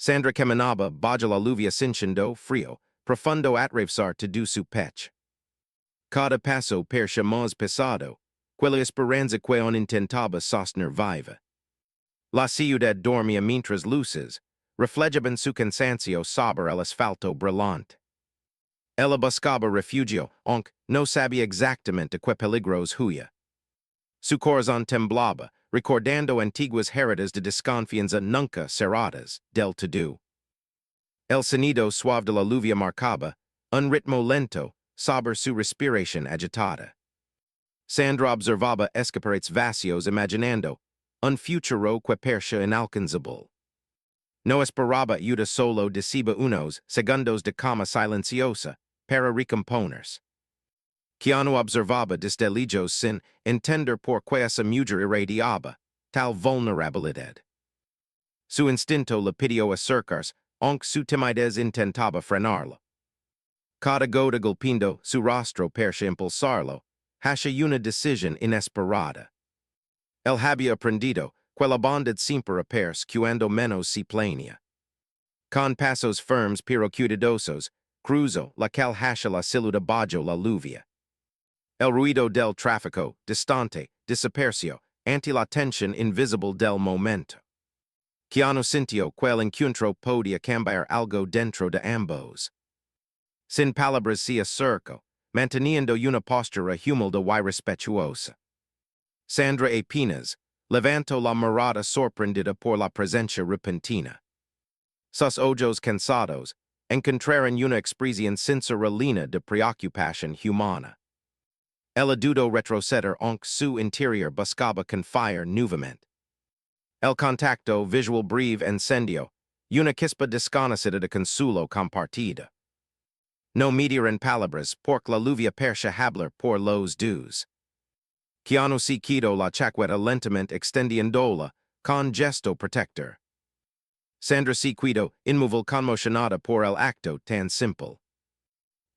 Sandra caminaba bajo la lluvia sintiendo frío, profundo atravesar todo su pecho. Cada paso parecía más pesado, quella esperanza que on intentaba sostener viva. La ciudad dormía mientras luces reflejaban su cansancio sobre el asfalto brillante. Ella buscaba refugio, aunque no sabía exactamente qué peligros huía. Su corazón temblaba, recordando antiguas heridas de desconfianza nunca cerradas del todo. El sonido suave de la lluvia marcaba un ritmo lento sobre su respiración agitada. Sandra observaba escaparates vacíos imaginando un futuro que parecía inalcanzable. No esperaba ayuda solo deceba unos segundos de calma silenciosa para recomponerse. Keanu observaba desde lejos sin entender por qué esa mujer irradiaba tal vulnerabilidad. Su instinto le pidió acercarse, aunque su timidez intentaba frenarlo. Cada gota golpeando su rostro parecía impulsarlo hacia una decisión inesperada. Él había aprendido que la bondad siempre aparece cuando menos se planea. Con pasos firmes pero cuidadosos, cruzó la calle hacia la ciudad bajo la lluvia. El ruido del tráfico, distante, desapareció ante la tensión invisible del momento. Keanu sintió que el encuentro podía cambiar algo dentro de ambos. Sin palabras se acercó, manteniendo una postura humilde y respetuosa. Sandra apenas levantó la mirada sorprendida por la presencia repentina. Sus ojos cansados encontraron una expresión sincera llena de preocupación humana. Ella dudó retroceder aunque su interior buscaba confiar nuevamente. El contacto visual breve encendió una chispa desconocida de consuelo compartida. No midieron palabras porque la lluvia parecía hablar por los dos. Keanu se quitó la chaqueta lentamente extendiéndola con gesto protector. Sandra se quedó inmóvil conmocionada por el acto tan simple.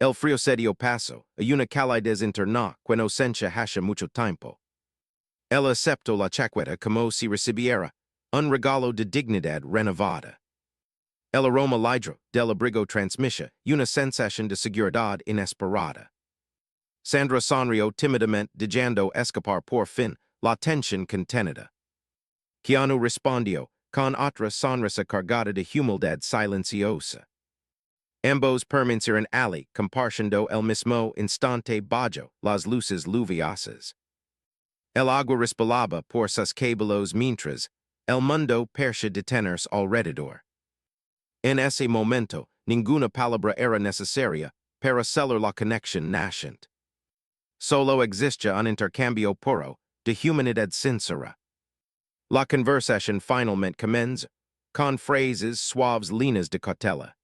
El frío cedió paso a una calidez interna que no sentía hace mucho tiempo. Ella aceptó la chaqueta como si recibiera un regalo de dignidad renovada. El aroma ligero del abrigo transmitía una sensación de seguridad inesperada. Sandra sonrió tímidamente dejando escapar por fin la tensión contenida. Keanu respondió con otra sonrisa cargada de humildad silenciosa. Ambos permanecieron allí compartiendo el mismo instante bajo las luces lluviosas. El agua resbalaba por sus cabellos mientras el mundo parecía detenerse alrededor. En ese momento, ninguna palabra era necesaria para sellar la conexión naciente. Solo existía un intercambio puro de humanidad sincera. La conversación finalmente comenzó con frases suaves llenas de cautela.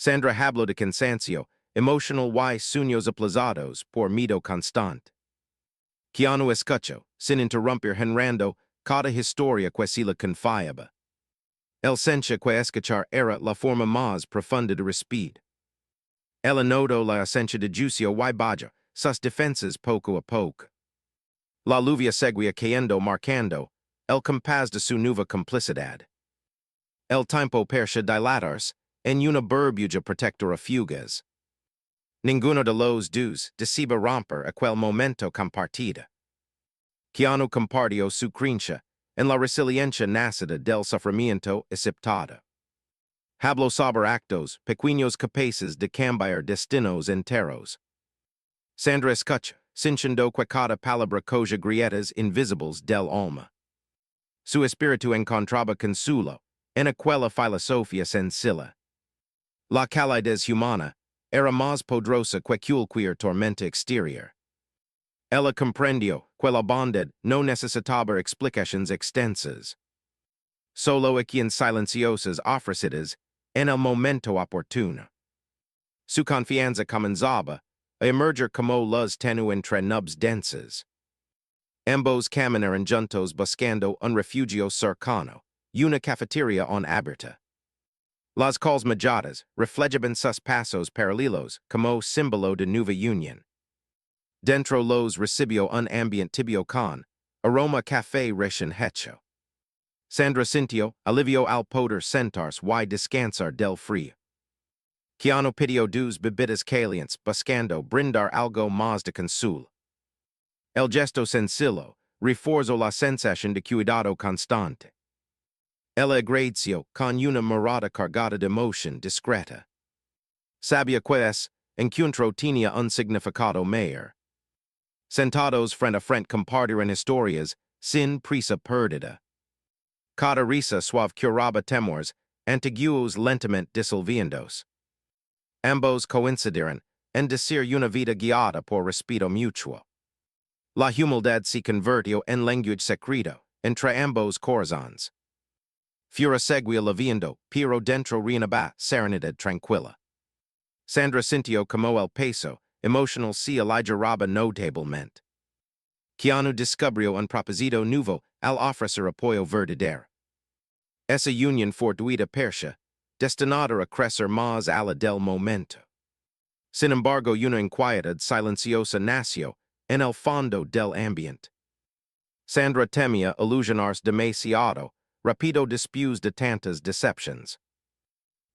Sandra habló de cansancio, emotional y sueños aplazados por miedo constante. Keanu escuchó, sin interrumpir generando cada historia que se le confiaba. Él sentía que escuchar era la forma más profunda de respirar. Ella notó la ausencia de juicio y bajo sus defensas poco a poco. La lluvia seguía cayendo marcando el compás de su nueva complicidad. El tiempo parecía dilatarse en una burbuja protectora fugaz. Ninguno de los dos deseaba romper aquel momento compartido. Keanu compartió su creencia en la resiliencia nacida del sufrimiento aceptado. Habló sobre actos pequeños capaces de cambiar destinos enteros. Sandra escucha, sintiendo que cada palabra cogía grietas invisibles del alma. Su espíritu encontraba consuelo en aquella filosofía sencilla. La calidez humana era más poderosa que cualquier tormenta exterior. Ella comprendió que la bondad no necesitaba explicaciones extensas. Solo aquí silenciosas ofrecidas en el momento oportuno. Su confianza comenzaba a emerger como luz tenue entre nubes densas. Ambos caminaron juntos buscando un refugio cercano, una cafetería abierta. Las calles majadas reflejaban sus pasos paralelos como símbolo de nueva unión. Dentro los recibió un ambiente tibio con aroma café recién hecho. Sandra Cintio, alivio al poder centars y descansar del frío. Keanu pidió dos bebidas calientes, buscando brindar algo más de consuelo. El gesto sencillo, reforzó la sensación de cuidado constante. El agradeció con una mirada cargada de emoción discreta. Sabía que encuentro tenía un significado mayor. Sentados frente a frente compartieron historias, sin prisa perdida. Cada risa suave curaba temores, antiguos lentamente disolviéndose. Ambos coincidieron en decir una vida guiada por respeto mutuo. La humildad se convirtió en lenguaje secreto entre ambos corazones. Fura seguía laviendo, pero dentro reanaba serenidad tranquila. Sandra sintió como el peso emotional se aligeraba notablemente. Keanu descubrió un propósito nuevo al ofrecer apoyo verdadero. Esa unión fortuita persia, destinada a crecer más allá del momento. Sin embargo, una inquietud silenciosa nació en el fondo del ambiente. Sandra temía ilusionarse demasiado, rápido después de tantas decepciones.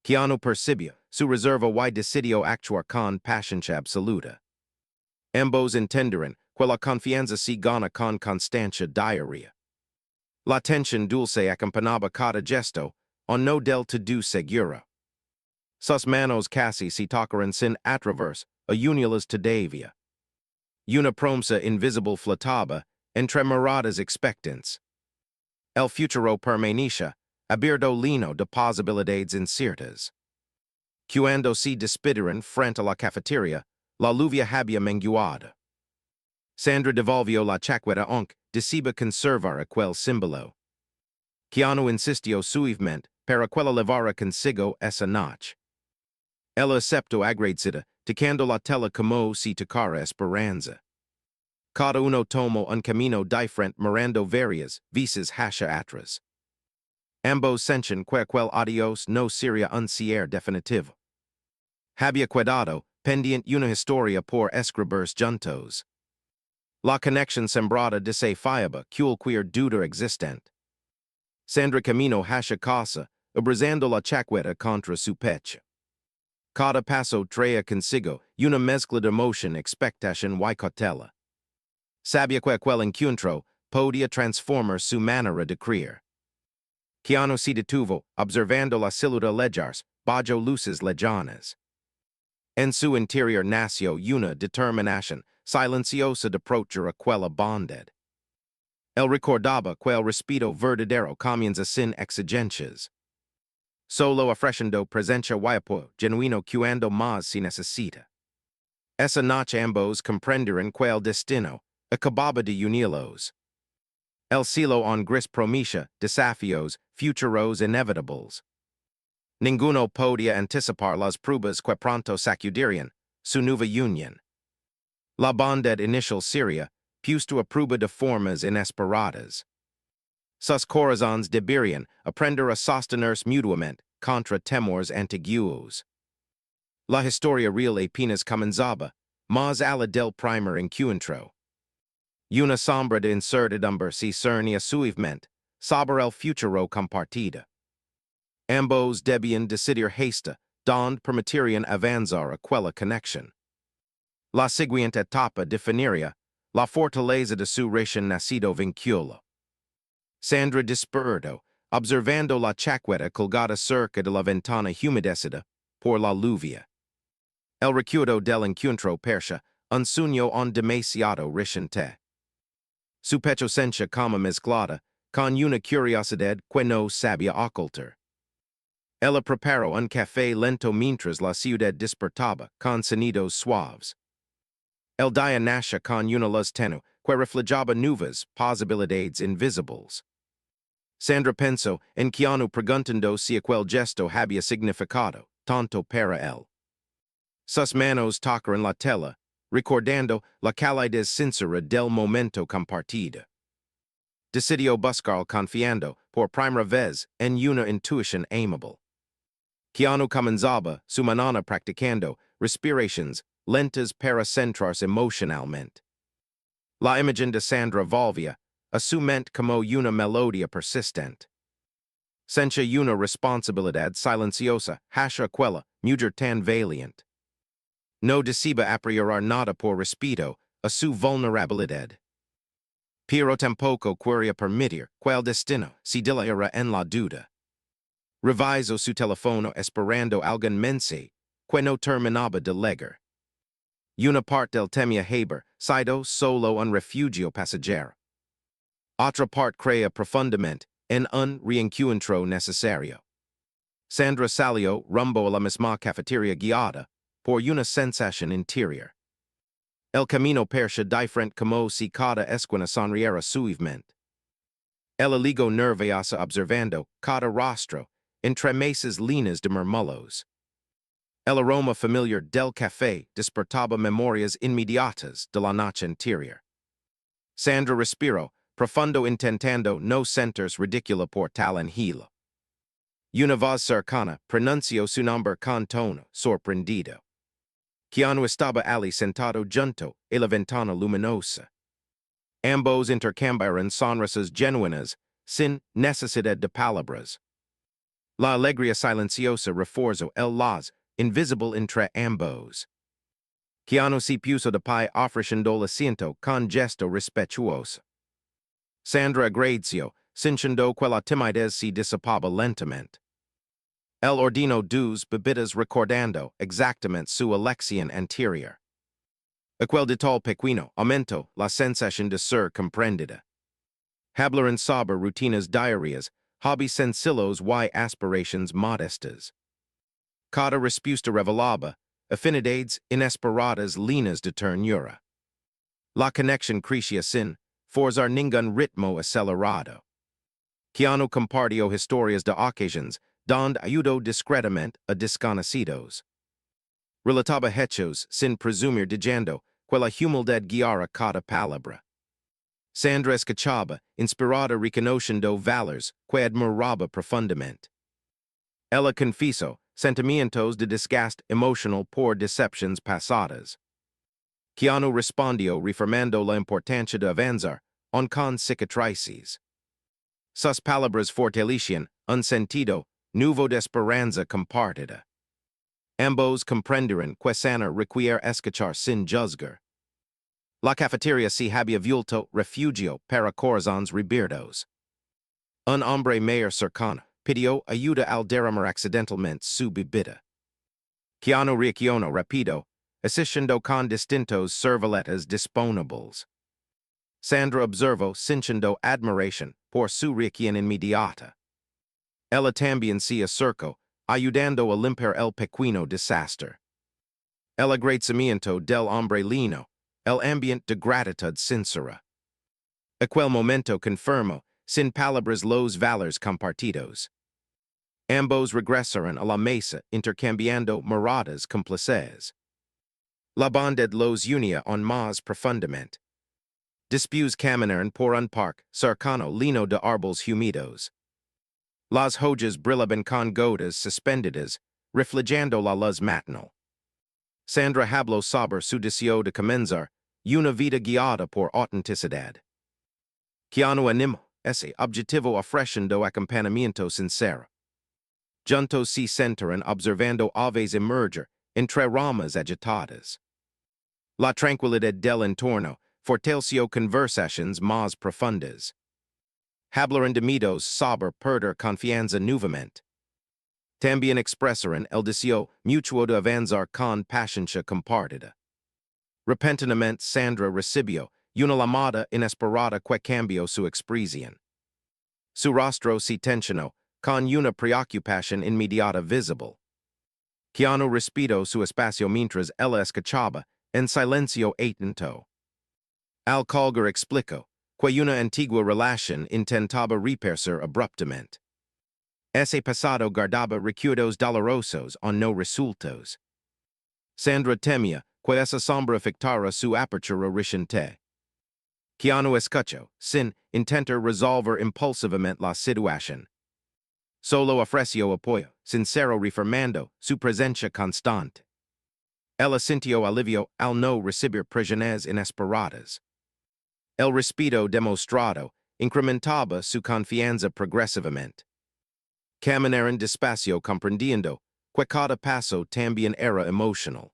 Keanu percibió su reserva y decidió actuar con paciencia absoluta. Ambos entendieron que la confianza se gana con constancia diaria. La tensión dulce acompañaba cada gesto, o no del todo seguro. Sus manos casi se tocaron sin atreverse a unirlas todavía. Una promesa invisible flotaba entre miradas expectantes. El futuro permanecía abierto lleno de posibilidades inciertas. Cuando se despidieron frente a la cafetería, la lluvia había menguado. Sandra devolvió la chaqueta aunque deseaba conservar aquel símbolo. Keanu insistió suavemente para que la llevara consigo esa noche. Ella aceptó agradecida, tocando la tela como si tocara esperanza. Cada uno tomó un camino diferente mirando varias veces hacia atrás. Ambos sentían que aquel adiós no sería un cierre definitivo. Había quedado pendiente una historia por escribirse juntos. La conexión sembrada desafiaba cualquier duda existente. Sandra caminó hacia casa, abrazando la chaqueta contra su pecho. Cada paso traía consigo una mezcla de emoción, expectación y cautela. Sabía que aquel encuentro podía transformar su manera de creer. Keanu se detuvo, observando la silueta alejarse bajo luces lejanas. En su interior nació una determinación silenciosa de approachar aquella bondad. Él recordaba que el respeto verdadero comienza sin exigencias. Solo ofreciendo presencia y apoyo genuino cuando más se necesita. Esa noche ambos comprendieron que el destino acababa de unirlos. El cielo en gris prometía desafíos futuros inevitables. Ninguno podía anticipar las pruebas que pronto sacudirían su nueva unión. La bondad inicial sería puesto a prueba de formas inesperadas. Sus corazones deberían aprender a sostenerse mutuamente contra temores antiguos. La historia real apenas comenzaba, más allá del primer encuentro. Una sombra de incertidumbre se cernía suavemente sobre el futuro compartido. Ambos debían decidir hasta donde permitirían avanzar aquella conexión. La siguiente etapa definiría la fortaleza de su recién nacido vínculo. Sandra despertó, observando la chaqueta colgada cerca de la ventana humedecida por la lluvia. El recuerdo del encuentro persia un sueño en demasiado reciente. Su pecho sentía como mezclada con una curiosidad que no sabía ocultar. Ella preparó un café lento mientras la ciudad despertaba con sonidos suaves. El día nació con una luz tenue que reflejaba nuevas posibilidades invisibles. Sandra pensó en Keanu preguntando si aquel gesto había significado tanto para él. Sus manos tocaron la tela, recordando la calidez sincera del momento compartido. Decidió buscar confiando por primera vez en una intuición amable. Keanu comenzaba su mañana practicando respiraciones lentas para centrarse emocionalmente. La imagen de Sandra volvía a su mente como una melodía persistente. Sentia una responsabilidad silenciosa, hasha quella, mujer tan valiente. No deceba apriorar nada por respeto a su vulnerabilidad. Pero tampoco quería permitir que el destino se dilatara en la duda. Revisó su teléfono esperando algún mensaje que no terminaba de leer. Una parte del temia haber sido solo un refugio pasajero. Otra parte crea profundamente en un reencuentro necesario. Sandra salió rumbo a la misma cafeteria guiada por una sensación interior. El camino parecía diferente como si cada esquina sonriera suavemente. Ella ligó nerviosa observando cada rostro entre mesas líneas de murmullos. El aroma familiar del café despertaba memorias inmediatas de la noche anterior. Sandra respiró, profundo intentando no sentirse ridícula por tal angelo. Una voz cercana pronunció su nombre con tono sorprendido. Keanu estaba allí sentado junto a la ventana luminosa. Ambos intercambiaron sonrisas genuinas sin necesidad de palabras. La alegría silenciosa reforzó el lazo invisible entre ambos. Keanu se puso de pie ofreciendo el asiento con gesto respetuoso. Sandra agradeció, sintiendo que la timidez se disipaba lentamente. Él ordenó dos bebidas recordando exactamente su elección anterior. Aquel detalle pequeño aumentó la sensación de ser comprendida. Hablaron sobre rutinas diarias, hobbies sencillos y aspiraciones modestas. Cada respuesta revelaba afinidades inesperadas líneas de ternura. La conexión crecía sin forzar ningún ritmo acelerado. Keanu compartió historias de ocasiones donde ayudó discretamente a desconocidos. Relataba hechos sin presumir diciendo que la humildad guiara cada palabra. Sandra escuchaba, inspirada reconociendo valores que admiraba profundamente. Ella confesó sentimientos de desgaste emocional por decepciones pasadas. Keanu respondió reafirmando la importancia de avanzar con cicatrices. Sus palabras fortalecían un sentido nuevo de esperanza compartida. Ambos comprendieron que sanar requiere escuchar sin juzgar. La cafeteria se había vuelto refugio para corazones rebirdos. Un hombre mayor cercano pidió ayuda al derramar accidentalmente su bebida. Keanu reaccionó rápido, asistiendo con distintos serviletas disponibles. Sandra observó sintiendo admiración por su reacción inmediata. Ella también se acercó, ayudando a limpiar el pequeño desastre. El agradecimiento del hombre lino, el ambiente de gratitud sincera. Aquel momento confirmó, sin palabras los valores compartidos. Ambos regresaron a la mesa intercambiando miradas complices. La bondad los unía aún más profundamente. Después caminaron por un parque cercano lleno de árboles húmedos. Las hojas brillaban con gotas suspendidas, reflejando la luz matinal. Sandra habló sobre su deseo de comenzar una vida guiada por autenticidad. Keanu animó ese objetivo ofreciendo acompañamiento sincero. Juntos se sentaron observando aves emerger entre ramas agitadas. La tranquilidad del entorno fortaleció conversaciones más profundas. Hablaron de miedos sobre perder confianza nuevamente. También expresaron el deseo mutuo de avanzar con paciencia compartida. Repentinamente Sandra recibió una llamada inesperada que cambió su expresión. Su rostro se tensionó con una preocupación inmediata visible. Keanu respiró su espacio mientras ella escuchaba en silencio atento. Al colgar explicó que una antigua relación intentaba repercer abruptamente. Ese pasado guardaba recuerdos dolorosos o no resueltos. Sandra temía que esa sombra afectara su apertura reciente. Keanu escuchó, sin intentar resolver impulsivamente la situación. Solo ofreció apoyo, sincero reafirmando su presencia constante. Ella sintió alivio al no recibir presiones inesperadas. El respeto demostrado incrementaba su confianza progresivamente. Caminaran despacio comprendiendo, que cada paso también era emotional.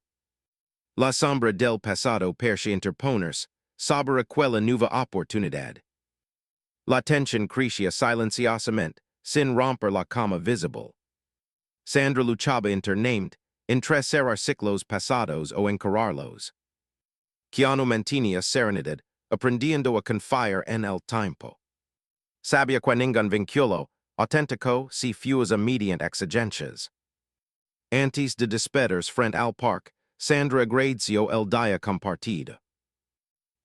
La sombra del pasado perche interponers, sobre aquella nueva oportunidad. La tensión crecía silenciosamente, sin romper la cama visible. Sandra luchaba internamente, entre cerrar ciclos pasados o encararlos. Keanu mantenía serenidad, aprendiendo a confiar en el tiempo. Sabía que ningún vínculo auténtico si fuese mediante exigencias. Antes de despedirse frente al parque, Sandra agradeció el día compartido.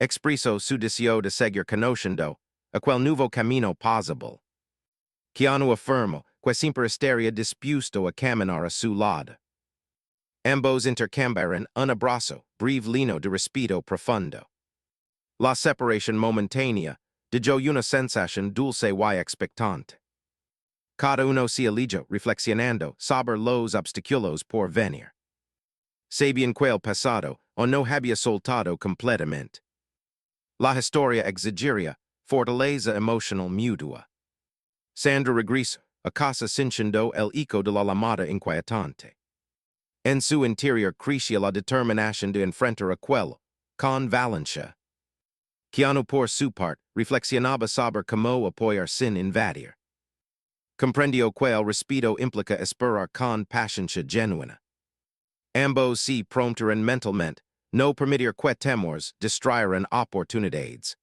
Expresó su deseo de seguir conociendo aquel nuevo camino posible. Keanu afirmó que siempre estaría dispuesto a caminar a su lado. Ambos intercambiaron un abrazo breve de respeto profundo. La separación momentánea dejó una sensación dulce y expectante. Cada uno se alejó reflexionando sobre los obstáculos por venir. Sabían que el pasado o no había soltado completamente. La historia exigiría fortaleza emocional mutua. Sandra regresó a casa sintiendo el eco de la llamada inquietante. En su interior crecía la determinación de enfrentar aquello, con valentía. Keanu por su parte reflexionaba sobre cómo apoyar sin invadir. Comprendió que el respeto implica esperar con paciencia genuina. Ambos se prompteran mentalmente, no permitir que temores distraigan oportunidades.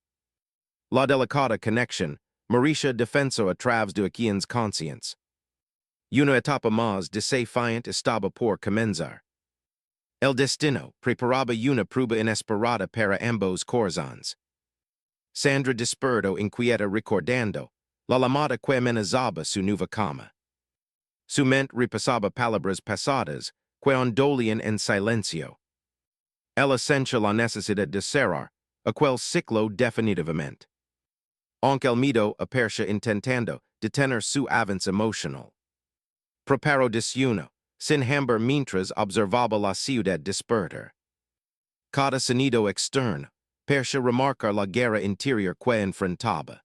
La delicada conexión, Mauricia defensó a través de quienes conscientes. Una etapa más desafiante estaba por comenzar. El destino preparaba una prueba inesperada para ambos corazones. Sandra despertó inquieta recordando la llamada que amenazaba su nueva cama. Su mente repasaba palabras pasadas que ondolían en silencio. Ella sentía la necesidad de cerrar aquel ciclo definitivamente. Aunque el miedo aparecía intentando detener su avance emocional. Preparó desayuno, sin hambre mientras observaba la ciudad despertar. Cada sonido externo parecía remarcar la guerra interior que enfrentaba.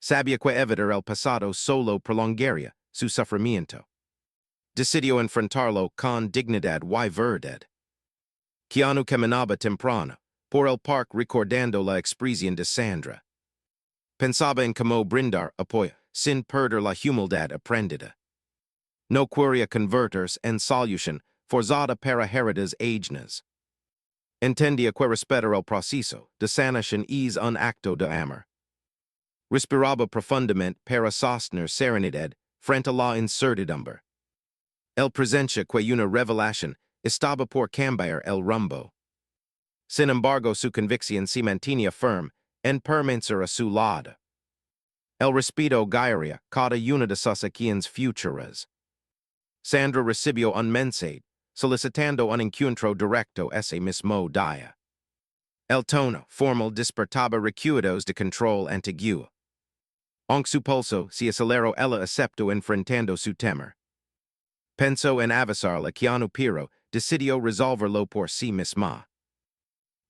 Sabía que evitar el pasado solo prolongaría su sufrimiento. Decidió enfrentarlo con dignidad y verdad. Keanu caminaba temprano por el parque recordando la expresión de Sandra. Pensaba en cómo brindar apoyo sin perder la humildad aprendida. No quería convertirse en solución forzada para heridas ajenas. Entendía que respetar el proceso de sanación es un acto de amor. Respiraba profundamente para sostener serenidad frente a la incertidumbre. El presencia que una revelación estaba por cambiar el rumbo. Sin embargo, su convicción se mantenía firme en permanecer a su lado. El respeto guiaría cada una de sus acciones futuras. Sandra recibió un mensaje solicitando un encuentro directo ese mismo día. El tono formal despertaba recuerdos de control antiguo. Aunque su pulso se aceleró, ella aceptó enfrentando su temor. Pensó en avisarle Keanu pero decidió resolverlo por sí misma.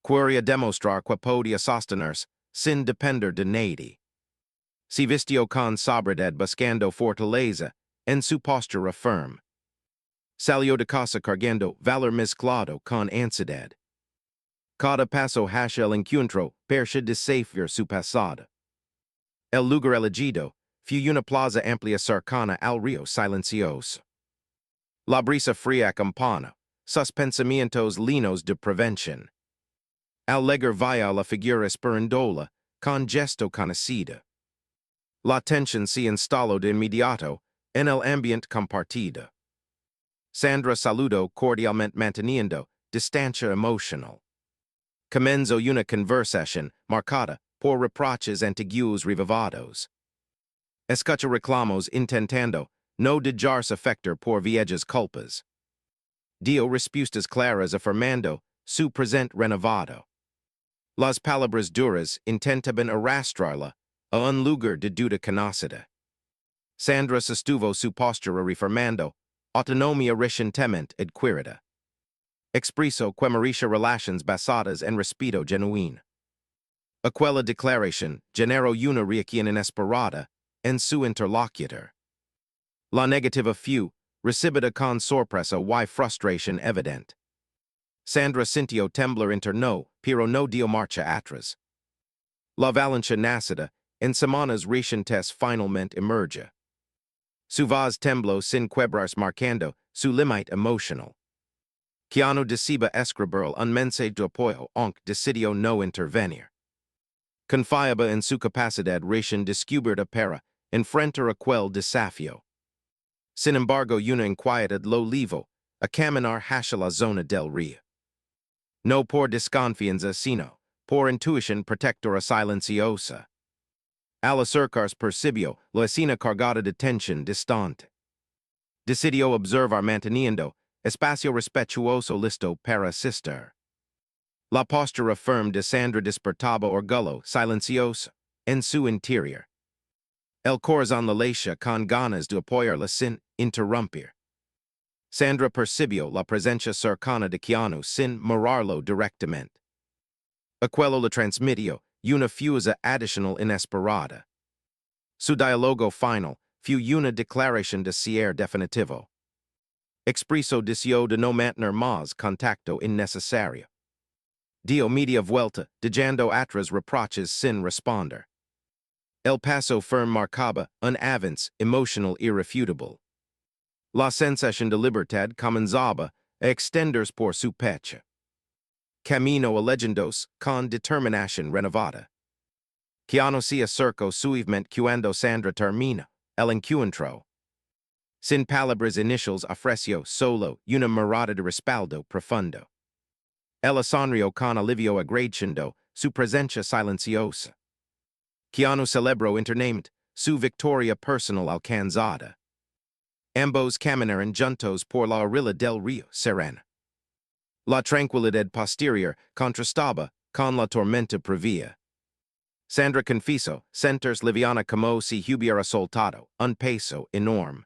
Quería demostrar que podía sostenerse sin depender de nadie. Se vistió con sobriedad buscando fortaleza en su postura firme. Salió de casa cargando valor mezclado con ansiedad. Cada paso hacia el encuentro parecía desafiar su pasado. El lugar elegido fue una plaza amplia cercana al río silencioso. La brisa fría acompañó sus pensamientos llenos de prevención. Al llegar via la figura esperandola con gesto conocido. La tensión se instaló de inmediato en el ambiente compartido. Sandra saludó cordialmente manteniendo distancia emocional. Comenzó una conversación marcada por reproches antiguos revivados. Escucha reclamos intentando no dejarse afectar por viejas culpas. Dio respuestas claras afirmando su presente renovado. Las palabras duras intentaban arrastrarla a un lugar de duda conocida. Sandra sostuvo su postura reafirmando autonomía recientemente adquirida. Expresó que Mauricia relaciones basadas en respeto genuino. Aquella declaración generó una reacción inesperada en su interlocutor. La negativa few, recibita con sorpresa y frustration evident. Sandra sintio temblar inter no, pero no dio marcha atrás. La valencia nacida, en semanas recientes finalmente emerge. Su voz tembló sin quebras marcando su limite emotional. Keanu deceba escribir un mensaje de apoyo aunque decidió no intervenir. Confiaba en su capacidad recién descubierta para enfrentar aquel desafío. Sin embargo, una inquietud lo llevó a caminar hacia la zona del río. No por desconfianza sino por intuición protectora silenciosa. Al acercarse percibió la escena cargada de tensión distante. Decidió observar manteniendo espacio respetuoso listo para asistir. La postura firme de Sandra despertaba orgullo silencioso en su interior. El corazón la latía con ganas de apoyarla sin interrumpir. Sandra percibió la presencia cercana de Keanu sin mirarlo directamente. Aquello le transmitió una fuerza adicional inesperada. Su diálogo final fue una declaración de cierre definitivo. Expreso deseo de no mantener más contacto innecesario. Dio media vuelta, dejando atrás reproches sin responder. El paso firme marcaba un avance emotional irrefutable. La sensación de libertad comenzaba a extenderse por su pecho. Camino alegendos con determinación renovada. Keanu se acercó suavemente cuando Sandra termina el encuentro. Sin palabras iniciales ofreció solo una mirada de respaldo profundo. Ella sonrió con alivio agradeciendo su presencia silenciosa. Keanu celebró internamente su victoria personal alcanzada. Ambos caminaron juntos por la orilla del río serena. La tranquilidad posterior contrastaba con la tormenta previa. Sandra confesó sentirse liviana como si hubiera soltado un peso enorme.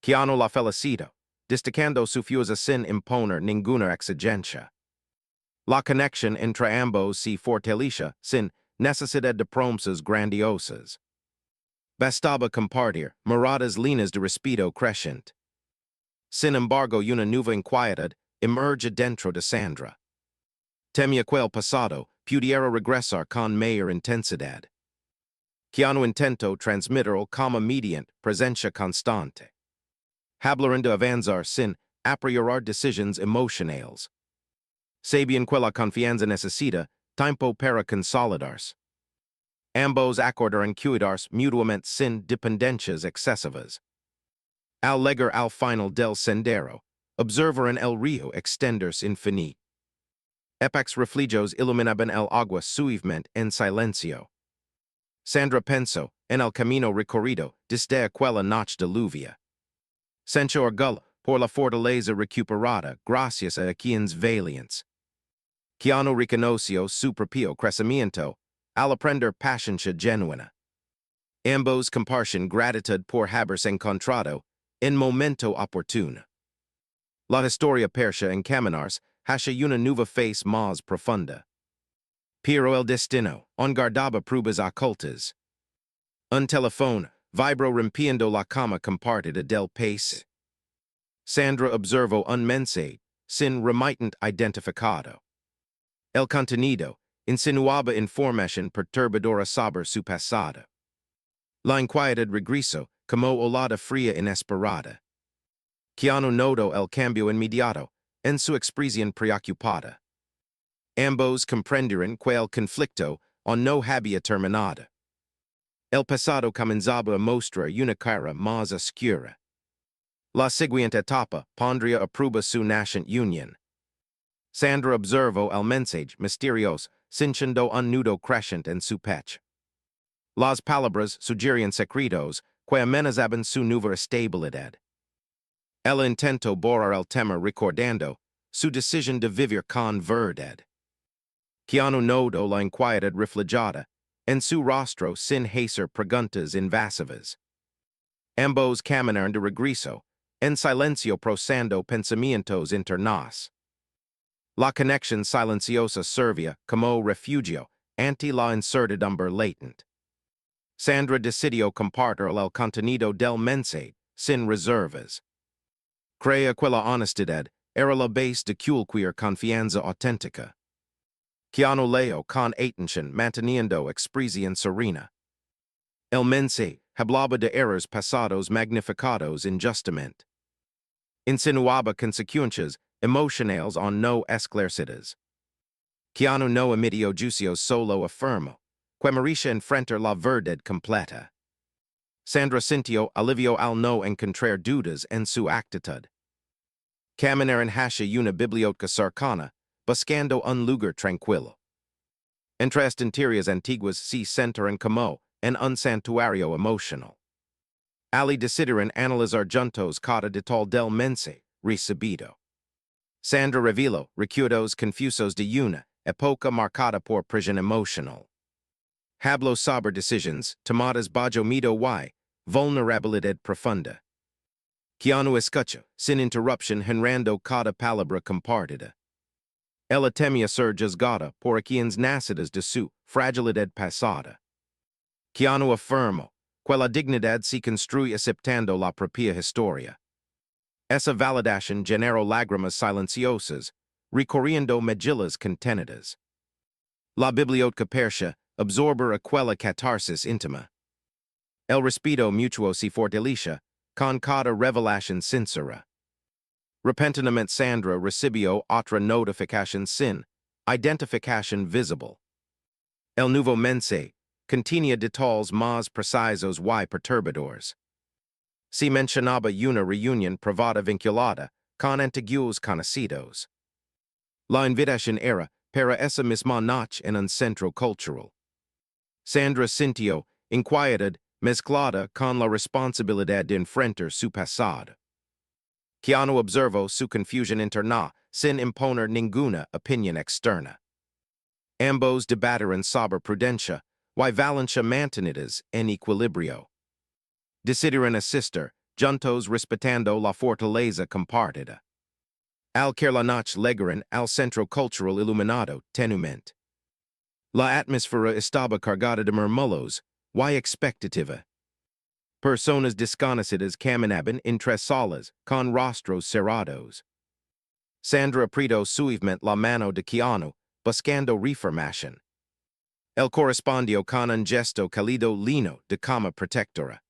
Keanu la felicitó, destacando su fuerza sin imponer ninguna exigencia. La conexión entre ambos se fortalecía sin necesidad de promesas grandiosas. Bastaba compartir miradas líneas de respeto creciente. Sin embargo, una nueva inquietud emerge dentro de Sandra. Temía que el pasado pudiera regresar con mayor intensidad. Keanu intentó transmitirlo como mediante presencia constante. Hablaron de avanzar sin apriorar decisiones emocionales. Sabían que la confianza necesita tiempo para consolidarse. Ambos acordaron cuidarse mutuamente sin dependencias excesivas. Al llegar al final del sendero, observaron el río extenderse infinito. Epax reflejos iluminaban el agua suavemente en silencio. Sandra pensó en el camino recorrido desde aquella noche de lluvia. Sencho orgullo por la fortaleza recuperada gracias a quienes valientes. Keanu reconoció su propio crecimiento al aprender paciencia genuina. Ambos comparten gratitud por haberse encontrado en momento oportuno. La historia persa encaminarse hacia una nueva fase más profunda. Pero el destino guardaba pruebas ocultas. Un teléfono vibró rompiendo la cama compartida del país. Sandra observó un mensaje sin remitente identificado. El contenido insinuaba información perturbadora sobre su pasado. La inquietud regresó como olada fría inesperada. Keanu notó el cambio inmediato en su expresión preocupada. Ambos comprendieron que el conflicto no había terminado. El pasado comenzaba a mostrar una cara más oscura. La siguiente etapa pondría a prueba su naciente unión. Sandra observó el mensaje misterioso sintiendo un nudo creciente en su pecho. Las palabras sugerían secretos que amenazaban su nueva estabilidad. Ella intentó borrar el tema recordando su decisión de vivir con verdad. Keanu notó la inquietud reflejada en su rostro sin hacer preguntas invasivas. Ambos caminaron de regreso, en silencio procesando pensamientos internos. La conexión silenciosa servía como refugio ante la incertidumbre latente. Sandra decidió compartir el contenido del mensaje sin reservas. Crea quella honestidad, era la base de cualquier confianza auténtica. Keanu Leo con atención manteniendo expresión serena. El mensaje hablaba de errores pasados magnificados injustamente. Insinuaba consecuencias emocionales on no esclarecidas. Keanu no emitió juicios solo afirmó, que merecía enfrentar la verdad completa. Sandra sintió alivio al no encontrar dudas en su actitud. Caminar en hacia una biblioteca cercana, buscando un lugar tranquilo. Entre estanterías antiguas se centran como en un santuario emocional. Ali decidieron analizar juntos cada detalle del mensaje recibido. Sandra reveló recuerdos confusos de una época marcada por presión emocional. Habló sobre decisiones tomadas bajo miedo y vulnerabilidad profunda. Keanu escuchó sin interrupción generando cada palabra compartida. Ella temía ser juzgada por quienes nacidas de su fragilidad pasada. Keanu afirmó que la dignidad se construye aceptando la propia historia. Esa validación generó lágrimas silenciosas, recorriendo mejillas contenidas. La biblioteca persa absorber aquella catarsis íntima. El respeto mutuo se fortalece con cada revelación sincera. Repentinamente Sandra recibió otra notificación sin identificación visible. El nuevo mensaje contenía detalles más precisos y perturbadores. Se mencionaba una reunión privada vinculada con antiguos conocidos. La invitación era para esa misma noche en un centro cultural. Sandra sintió inquietud mezclada con la responsabilidad de enfrentar su pasado. Keanu observó su confusión interna sin imponer ninguna opinión externa. Ambos debatieron sobre prudencia y valencia mantenidas en equilibrio. Decidieron asistir, juntos respetando la fortaleza compartida. Al que la noche llegaron al centro cultural iluminado tenumente. La atmósfera estaba cargada de murmullos y expectativa. Personas desconocidas caminaban entre salas con rostros cerrados. Sandra apretó suavemente la mano de Keanu, buscando reformación. Él correspondió con un gesto cálido lino de cama protectora.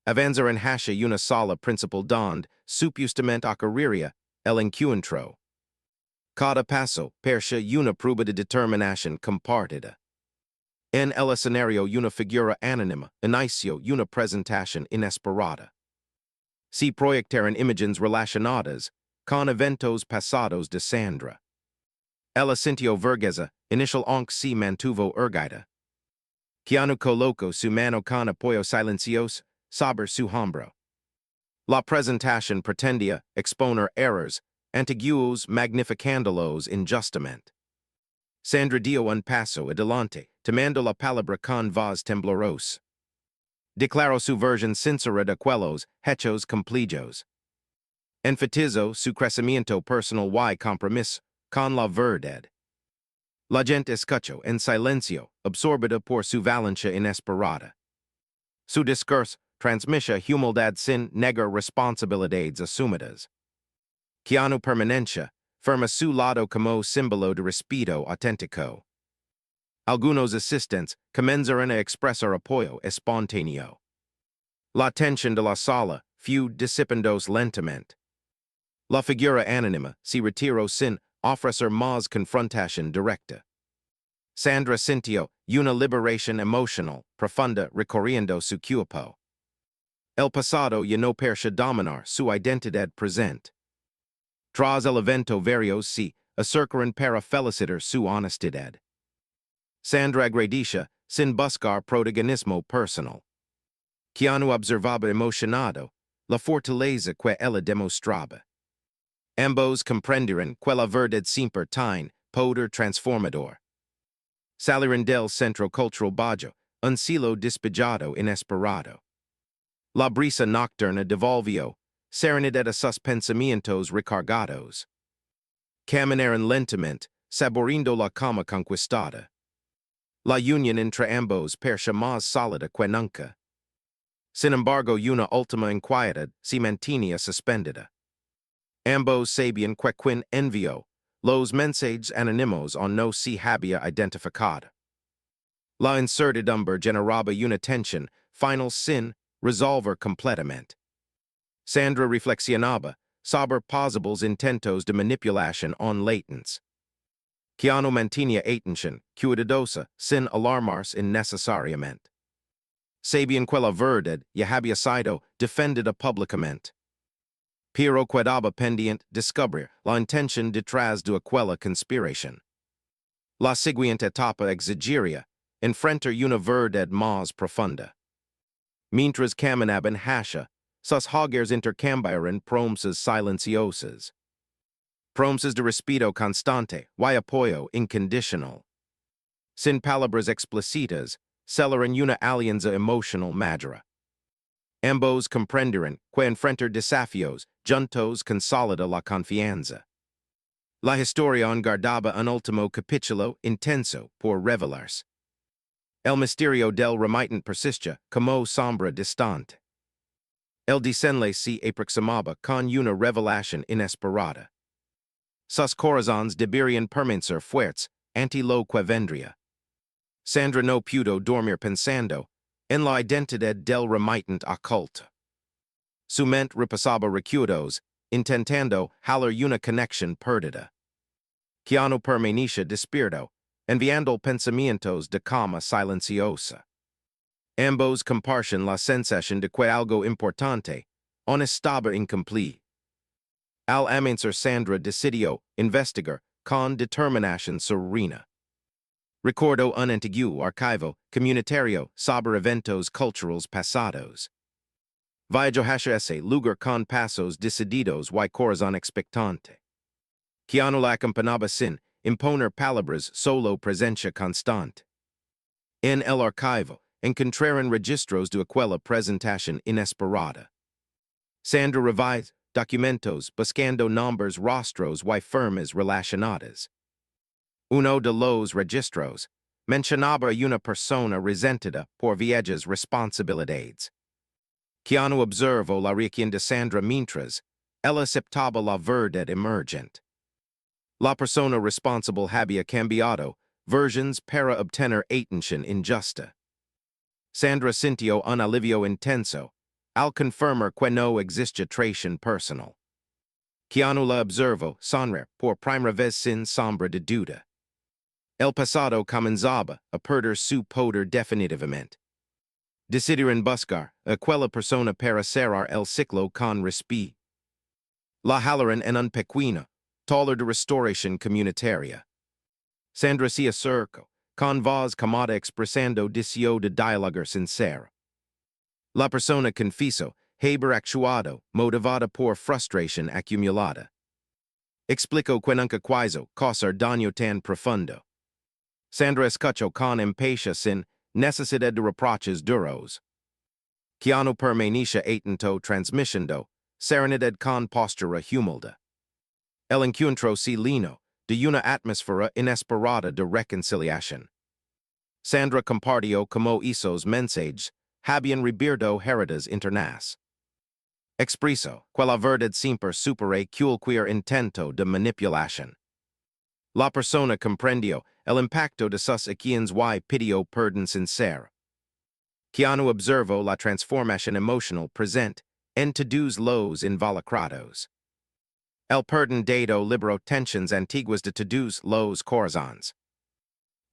Avanzar en hacia una sala principal donde supustamente ocurriría el encuentro. Cada paso persia una prueba de determinación compartida. En el escenario una figura anónima inició una presentación inesperada. Se proyectaron imágenes relacionadas con eventos pasados de Sandra. Ella sintió vergüenza, inicial aunque se mantuvo erguida. Keanu colocó su mano con apoyo silencioso sobre su hombro. La presentación pretendía exponer errores antiguos magnificándolos injustamente. Sandra dio un paso adelante, tomando la palabra con voz temblorosa. Declaró su versión sincera de aquellos hechos cumplidos. Enfatizó su crecimiento personal y compromiso con la verdad. La gente escuchó en silencio, absorbida por su valencia inesperada. Su discurso transmite humildad sin negar responsabilidades asumidas. Keanu permanencia firma su lado como símbolo de respeto auténtico. Algunos asistentes comenzaron a expresar apoyo espontáneo. La tensión de la sala fue disipándose lentamente. La figura anónima se retiró sin ofrecer más confrontación directa. Sandra sintió una liberación emocional profunda recorriendo su cuerpo. El pasado ya no parecía dominar su identidad presente. Tras el evento varios se acercaron para felicitar su honestidad. Sandra agradeció sin buscar protagonismo personal. Keanu observaba emocionado la fortaleza que ella demostraba. Ambos comprendieron que la verdad siempre tiene poder transformador. Salieron del centro cultural bajo un cielo despejado inesperado. La brisa nocturna devolvió serenidad a sus pensamientos recargados. Caminaron lentamente, saboreando la cama conquistada. La unión entre ambos parecía más sólida que nunca. Sin embargo una ultima inquietud, si mantinea suspendida. Ambos sabian quequin envio, los mensajes anonymos on no si había identificada. La incertidumbre generaba una tensión, final sin, resolver completamente. Sandra reflexionaba sobre posibles intentos de manipulación on latents. Keanu mantenía atención, cuidadosa, sin alarmarse innecesariamente. Sabian quella verdad ya había sido defendida públicamente. Pero quedaba pendiente descubrir la intención detrás de aquella conspiración. La siguiente etapa exigiría enfrentar una verdad más profunda. Mientras caminaban hacia, sus hogares intercambiaron promesas silenciosas. Promesas de respeto constante y apoyo incondicional. Sin palabras explícitas, cellaron una alianza emocional madura. Ambos comprenderon que enfrentar desafíos juntos consolida la confianza. La historia guardaba un último capítulo intenso por revelarse. El misterio del remitente persiste como sombra distante. El desenlace se aproximaba con una revelación inesperada. Sus corazones deberían permanecer fuertes ante lo que vendría. Sandra no pudo dormir pensando en la identidad del remitente oculto. Su mente repasaba recuerdos, intentando hallar una conexión perdida. Keanu permanecía despierto, enviando pensamientos de calma silenciosa. Ambos compartían la sensación de que algo importante aún estaba incomplete. Al amanecer Sandra decidió investigar con determinación serena. Recordó un antiguo archivo comunitario sobre eventos culturales pasados. Viajó hacia ese lugar con pasos decididos y corazón expectante. Keanu la acompañaba sin imponer palabras, solo presencia constante. En el archivo encontraron registros de aquella presentación inesperada. Sandra revisó documentos buscando nombres, rostros y firmas relacionadas. Uno de los registros mencionaba a una persona resentida por viejas responsabilidades. Keanu observó la reacción de Sandra mientras ella aceptaba la verdad emergente. La persona responsable había cambiado versions para obtener atención injusta. Sandra sintió un alivio intenso al confirmar que no existía traición personal. Keanu la observó sonreír por primera vez sin sombra de duda. El pasado comenzaba a perder su poder definitivamente. Decidieron buscar aquella persona para cerrar el ciclo con respeto. La hallaron en un pequeño taller de restauración comunitaria. Sandra se acercó con voz calmada expresando deseo de dialogar sincero. La persona confesó haber actuado motivada por frustración acumulada. Explicó que nunca quiso causar daño tan profundo. Sandra escuchó con impaciencia sin necesidad de reproches duros. Keanu permanecía atento transmitiendo serenidad con postura humilde. El encuentro se llenó de una atmósfera inesperada de reconciliación. Sandra compartió como esos mensajes habían recibido heridas internas. Expresó que la verdad siempre supera cualquier intento de manipulación. La persona comprendió el impacto de sus acciones y pidió perdón sincero. Keanu observó la transformación emocional presente en todos los involucrados. El perdón dado liberó tensiones antiguas de todos los corazones.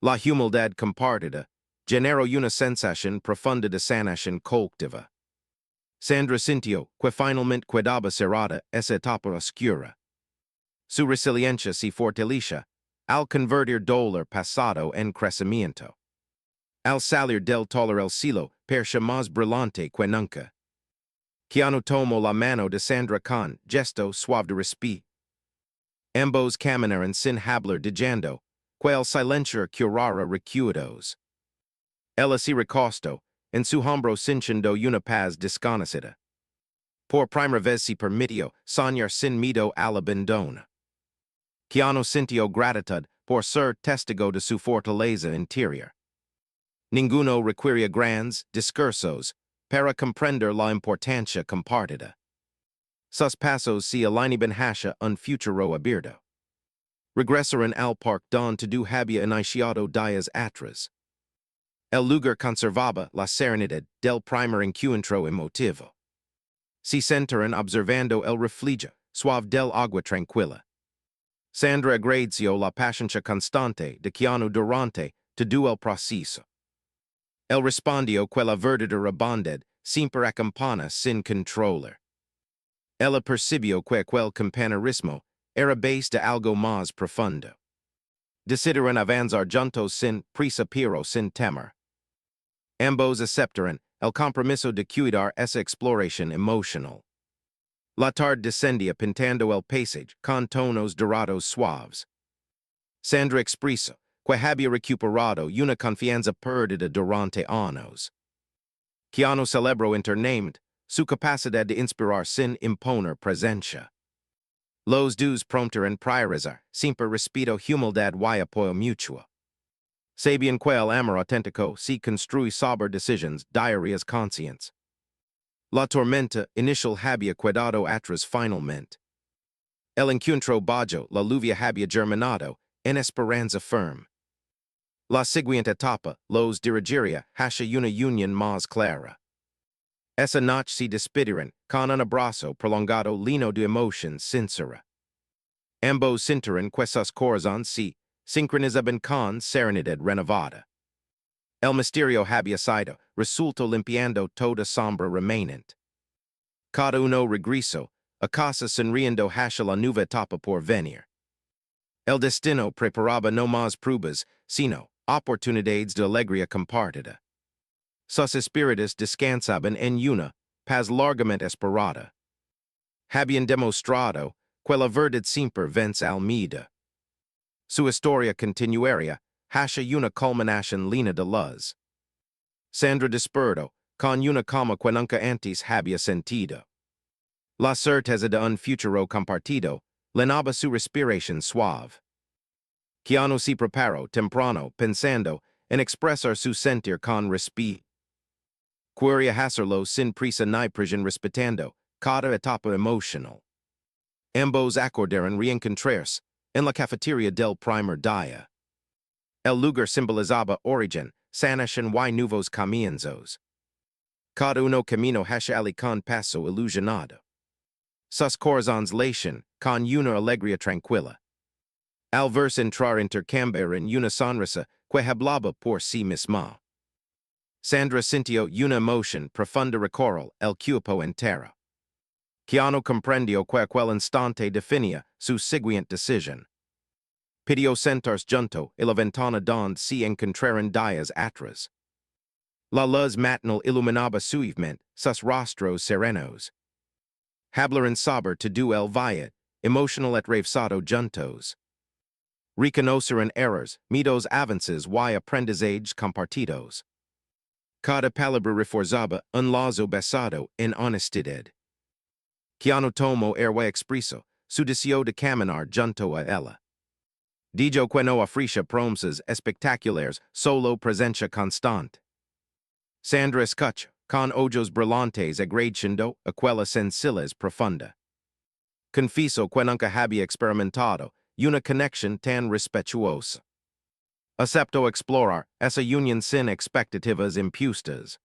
La humildad compartida generó una sensación profunda de sanación colectiva. Sandra sintió que finalmente quedaba cerrada esa etapa oscura. Su resiliencia se fortalecía al convertir dolor pasado en crecimiento. Al salir del taller el cielo parecía más brillante que nunca. Keanu tomó la mano de Sandra con gesto suave de respeto. Ambos caminaron sin hablar diciendo que el silencio curara recuerdos. Ella se recostó en su hombro sintiendo una paz desconocida. Por primera vez se permitió soñar sin miedo al abandono. Keanu sintió gratitud por ser testigo de su fortaleza interior. Ninguno requería grandes discursos, para comprender la importancia compartida. Sus pasos si alineben hasha un futuro abierto. Regresaron al parque donde do había iniciado días atrás. El lugar conservaba la serenidad del primer encuentro emotivo. Se sentaron observando el refugio suave del agua tranquila. Sandra agradeció la paciencia constante de Keanu durante todo el proceso. Él respondió que la verdadera bondad siempre acompaña sin controlar. Ella percibió que aquel compañerismo era base de algo más profundo. Decidieron avanzar juntos sin prisa pero sin temor. Ambos aceptaron el compromiso de cuidar esa exploración emocional. La tarde descendía pintando el paisaje con tonos dorados suaves. Sandra expresó que había recuperado una confianza perdida durante años. Keanu celebró internamente su capacidad de inspirar sin imponer presencia. Los dos prompteron priorizar siempre respeto humildad y apoyo mutuo. Sabian que el amor auténtico se construye sobre decisiones diarias conscientes. La tormenta inicial había quedado atrás finalmente. El encuentro bajo la lluvia había germinado en esperanza firme. La siguiente etapa los dirigiría hacia una unión más clara. Esa noche se despidieron con un abrazo prolongado lleno de emoción sincera. Ambos sintieron que sus corazones se sincronizaban con serenidad renovada. El misterio había sido resuelto limpiando toda sombra remanente. Cada uno regresó a casa sonriendo hacia la nueva etapa por venir. El destino preparaba no más pruebas, sino oportunidades de alegría compartida. Sus espíritus descansaban en una paz largamente esperada. Habían demostrado que la verdad siempre vence al miedo. Su historia continuaría hacia una culminación llena de luz. Sandra despertó con una calma que nunca antes había sentido. La certeza de un futuro compartido llenaba su respiración suave. Keanu se preparó temprano pensando en expresar su sentir con respeto. Quería hacerlo sin prisa ni presión respetando cada etapa emocional. Ambos acordaron reencontrarse en la cafetería del primer día. El lugar simbolizaba origen, sanación y nuevos comienzos. Cada uno camino hacia el con paso ilusionado. Sus corazones latían con una alegría tranquila. Al verse entrar intercambiaron una sonrisa que hablaba por sí misma. Sandra sintió una emoción profunda recorrió el cuerpo entero. Keanu comprendió que aquel instante definía su siguiente decisión. Pidió sentarse junto a la ventana donde se encontraron días atrás. La luz matinal iluminaba suavemente sus rostros serenos. Hablaron sobre todo el viaje emocional atravesado juntos. Reconocieron errores, miedos avances y aprendizajes compartidos. Cada palabra reforzaba un lazo basado en honestidad. Keanu tomó airway expreso su deseo de caminar junto a ella. Dijo que no ofrecía promesas espectaculares, solo presencia constante. Sandra escuchó con ojos brillantes agradeciendo aquella sencillez profunda. Confieso que nunca había experimentado una conexión tan respetuosa. Aceptó explorar esa unión sin expectativas impuestas.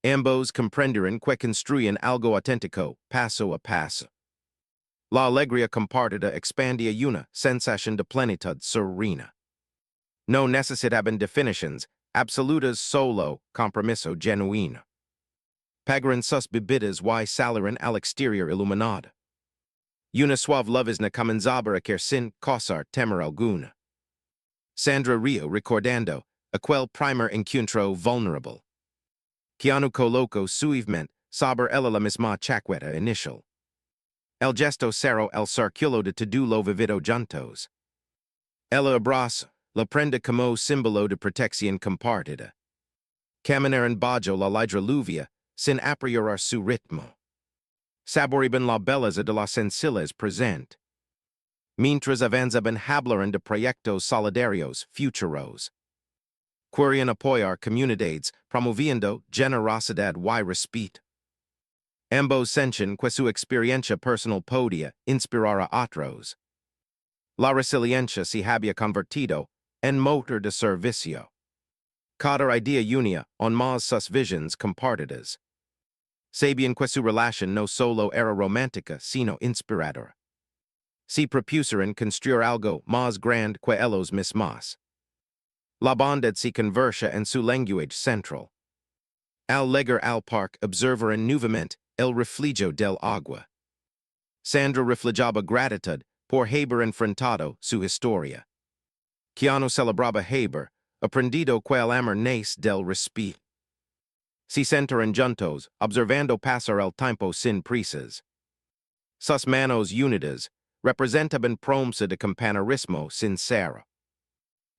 Ambos comprendieron que construían algo auténtico, paso a paso. La alegría compartida expandía una sensación de plenitud serena. No necesitaban definiciones absolutas, solo compromiso genuino. Pagaron sus bebidas y salieron al exterior iluminado. Una suave llovizna comenzaba a caer sin causar temor alguno. Sandra rió recordando aquel primer encuentro vulnerable. Keanu colocó suavemente sobre ella la misma chaqueta inicial. El gesto cerró el círculo de todo lo vivido juntos. Ella abrazó la prenda como símbolo de protección compartida. Caminaron bajo la light lluvia sin apriorar su ritmo. Saboreaban la belleza de las sencillas presente. Mientras avanzaban hablaron de proyectos solidarios futuros. Querian apoyar comunidades, promoviendo generosidad y respeto. Ambos sienten que su experiencia personal podia inspirar a otros. La resiliencia se había convertido en motor de servicio. Cada idea unia on más sus visions compartidas. Sabían que su relación no solo era romántica, sino inspiradora. Se propusieron construir algo más grande que ellos mismos. La bondad se conversa en su lenguaje central. Al llegar al parque observaron nuevamente el reflejo del agua. Sandra reflejaba gratitud por haber enfrentado su historia. Keanu celebraba haber aprendido que el amor nace del respeto. Se sentaron juntos, observando pasar el tiempo sin prisas. Sus manos unidas representaban promesa de compañerismo sincero.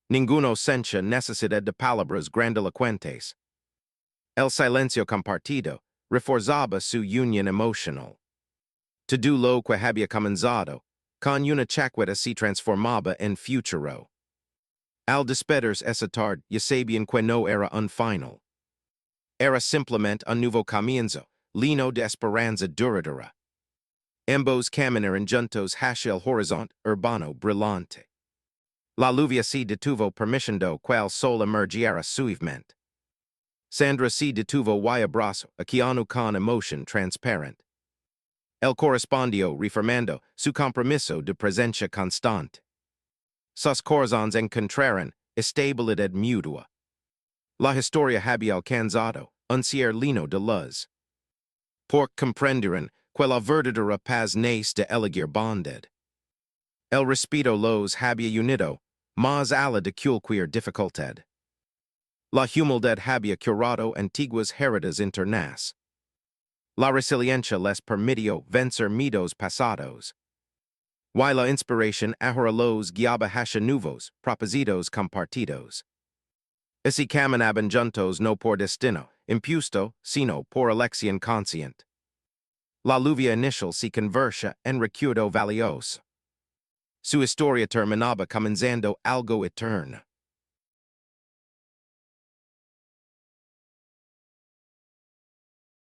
Ninguno sentía necesidad de palabras grandilocuentes. El silencio compartido reforzaba su unión emocional. Todo lo que había comenzado con una chaqueta se transformaba en futuro. Al despedirse esa tarde, ya sabían que no era un final. Era simplemente un nuevo comienzo, lleno de esperanza duradera. Ambos caminaron juntos hacia el horizonte urbano brillante. La lluvia se detuvo permitiendo que el sol emergiera suavemente. Sandra se detuvo y abrazó a Keanu con emoción transparente. Él correspondió reafirmando su compromiso de presencia constante. Sus corazones encontraron estabilidad mutua. La historia había alcanzado un cierre lleno de luz. Por comprendieron que la verdadera paz nace de elegir bondad. El respeto los había unido más allá de cualquier dificultad. La humildad había curado antiguas heridas internas. La resiliencia les permitió vencer miedos pasados. Y la inspiración ahora los guiaba hacia nuevos propósitos compartidos. Así caminaban juntos no por destino impuesto, sino por elección consciente. La lluvia inicial se conversa en recuerdo valioso. Su historia terminaba comenzando algo eterno.